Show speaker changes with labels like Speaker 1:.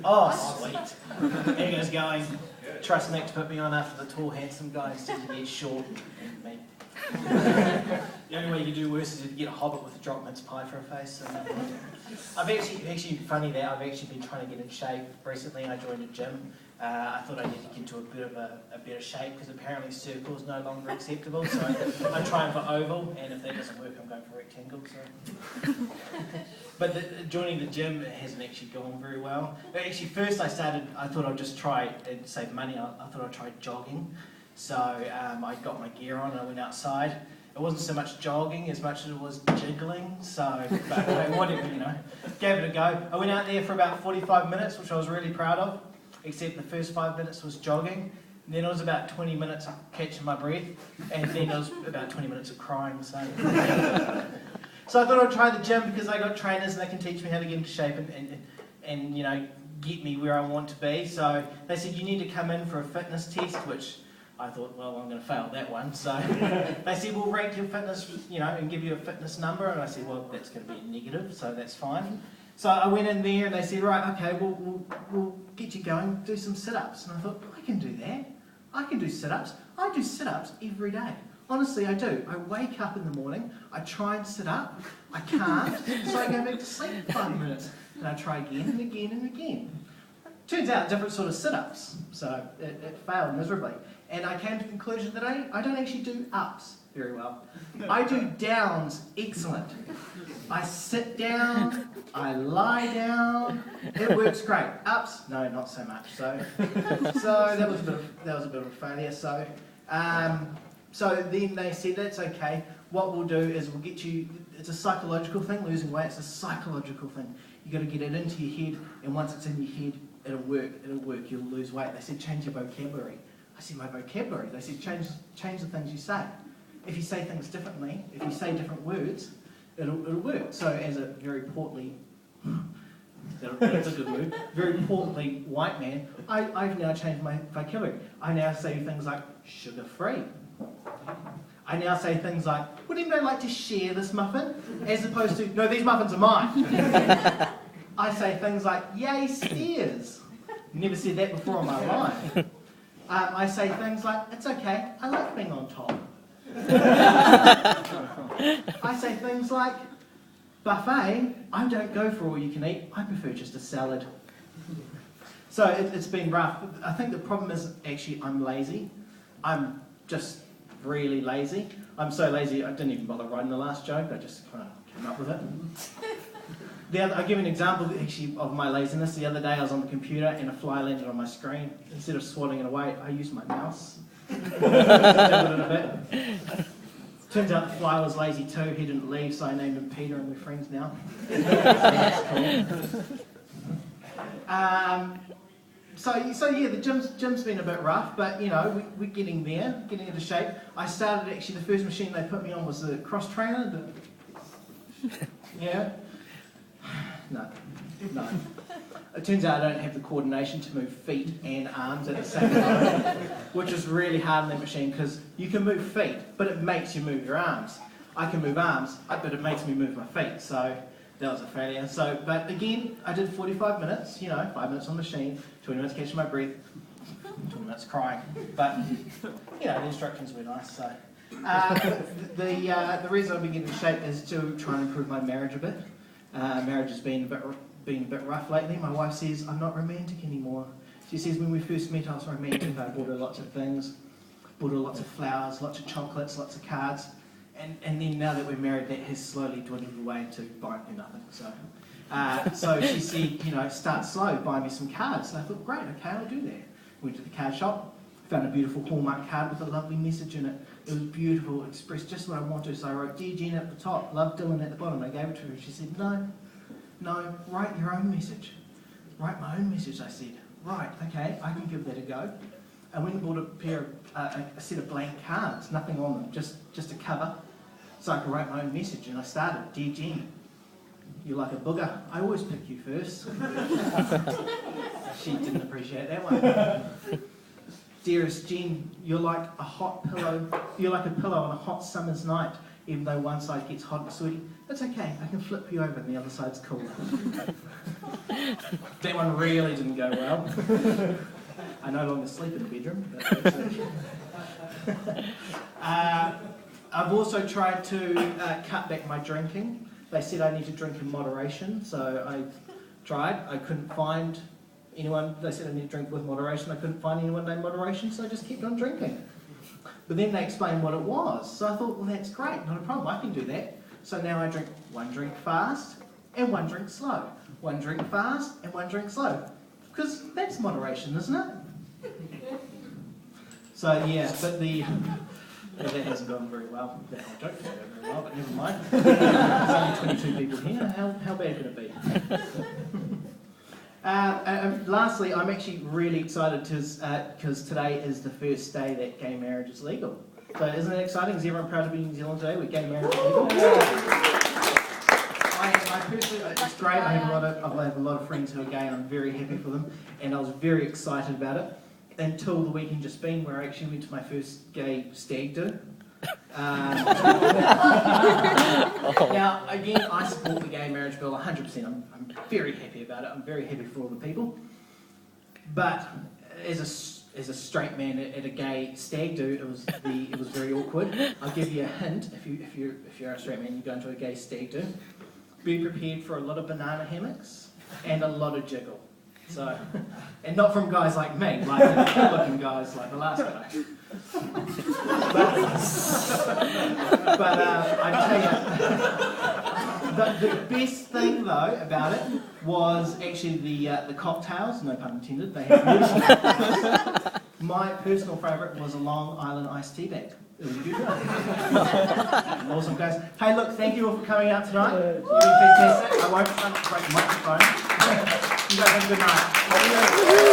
Speaker 1: Oh, sweet. Eggo's going. Trust Nick to put me on after the tall, handsome guy instead of get short and me. The only way you can do worse is to get a hobbit with a drop mince pie for a face. I've actually funny that I've actually been trying to get in shape recently. I joined a gym. I thought I needed to get into a bit of a better shape because apparently circle is no longer acceptable. So I'm trying for oval, and if that doesn't work, I'm going for rectangle. So. But joining the gym hasn't actually gone very well. Actually, first I thought I'd just try and save money. I thought I'd try jogging. So I got my gear on and I went outside. It wasn't so much jogging as much as it was jiggling. So, but whatever, gave it a go. I went out there for about 45 minutes, which I was really proud of. Except the first 5 minutes was jogging. And then it was about 20 minutes of catching my breath. And then it was about 20 minutes of crying. So I thought I'd try the gym because I got trainers and they can teach me how to get into shape and get me where I want to be. So they said you need to come in for a fitness test, which I thought, well, I'm going to fail that one. So they said, we'll rank your fitness, and give you a fitness number. And I said, well, that's going to be a negative, so that's fine. So I went in there and they said, right, okay, we'll get you going, do some sit-ups. And I thought, I can do that. I can do sit-ups. I do sit-ups every day. Honestly, I do. I wake up in the morning, I try and sit up, I can't, so I go back to sleep for 5 minutes. And I try again and again and again. Turns out different sort of sit-ups, so it failed miserably. And I came to the conclusion that I don't actually do ups very well. I do downs excellent. I sit down, I lie down, it works great. Ups, no, not so much. So that was a bit of a failure. So then they said that's okay. What we'll do is we'll get you. It's a psychological thing. Losing weight, it's a psychological thing. You got to get it into your head, and once it's in your head, it'll work. It'll work. You'll lose weight. They said change your vocabulary. I said my vocabulary. They said change the things you say. If you say things differently, if you say different words, it'll work. So as a very portly, that's a good word, very portly white man, I've now changed my vocabulary. I now say things like sugar-free. I now say things like, would anybody like to share this muffin? As opposed to, no, these muffins are mine. I say things like, yay, stairs. Never said that before in my life. I say things like, it's okay, I like being on top. I say things like, buffet, I don't go for all you can eat, I prefer just a salad. So it's been rough. I think the problem is actually I'm lazy. I'm just really lazy. I'm so lazy I didn't even bother writing the last joke, I just kind of came up with it. I'll give you an example actually of my laziness. The other day I was on the computer and a fly landed on my screen. Instead of swatting it away, I used my mouse. Turns out the fly was lazy too. He didn't leave, so I named him Peter, and we're friends now. So yeah, the gym's been a bit rough, but we're getting there, getting into shape. I started actually the first machine they put me on was the cross trainer. Yeah. No. It turns out I don't have the coordination to move feet and arms at the same time, which is really hard in that machine because you can move feet, but it makes you move your arms. I can move arms, but it makes me move my feet, so that was a failure. But again, I did 45 minutes, 5 minutes on the machine, 20 minutes catching my breath, 20 minutes crying. But, the instructions were nice, so. The reason I've been getting in shape is to try and improve my marriage a bit. Marriage has been a bit rough lately. My wife says I'm not romantic anymore. She says when we first met I was romantic. I bought her lots of things, bought her lots of flowers, lots of chocolates, lots of cards, and then now that we're married that has slowly dwindled away into buying her nothing. So she said, start slow, buy me some cards. And I thought, great, okay, I'll do that. Went to the card shop, found a beautiful Hallmark card with a lovely message in it. It was beautiful, expressed just what I wanted, so I wrote Dear Jen at the top, love Dylan at the bottom. I gave it to her. She said, no, write your own message. Write my own message, I said. Right, okay, I can give that a go. I went and bought a set of blank cards, nothing on them, just a cover, so I could write my own message. And I started, Dear Jen, you're like a booger. I always pick you first. She didn't appreciate that one. Dearest Jen, you're like a pillow on a hot summer's night. even though one side gets hot and sweaty. It's okay, I can flip you over and the other side's cool. That one really didn't go well. I no longer sleep in the bedroom. But I've also tried to cut back my drinking. They said I need to drink in moderation, so I tried. I couldn't find anyone. They said I need to drink with moderation. I couldn't find anyone named Moderation, so I just kept on drinking. But then they explained what it was, so I thought, well, that's great, not a problem, I can do that. So now I drink one drink fast and one drink slow. One drink fast and one drink slow. Because that's moderation, isn't it? So yeah, but that hasn't gone very well. That whole joke didn't go very well, but never mind. There's only 22 people here. How bad could it be? Lastly, I'm actually really excited because today is the first day that gay marriage is legal. So isn't it exciting? Is everyone proud to be in New Zealand today where gay marriage is legal? I personally, it's great. I have a lot of friends who are gay, and I'm very happy for them. And I was very excited about it until the weekend just been, where I actually went to my first gay stag do. Now, again, I support the gay marriage bill 100%. I'm very happy about it. I'm very happy for all the people. But as a straight man at a gay stag do, it was very awkward. I'll give you a hint. If you're a straight man, you go into a gay stag do. Be prepared for a lot of banana hammocks and a lot of jiggle. So, and not from guys like me, like the good-looking guys like the last guy. But I tell you, the best thing though about it was actually the cocktails. No pun intended. They had beautiful cocktails. My personal favourite was a Long Island iced tea bag. It was beautiful. Awesome, guys. Hey, look, thank you all for coming out tonight. You've been fantastic. I won't try not to break the microphone. You guys have a good night.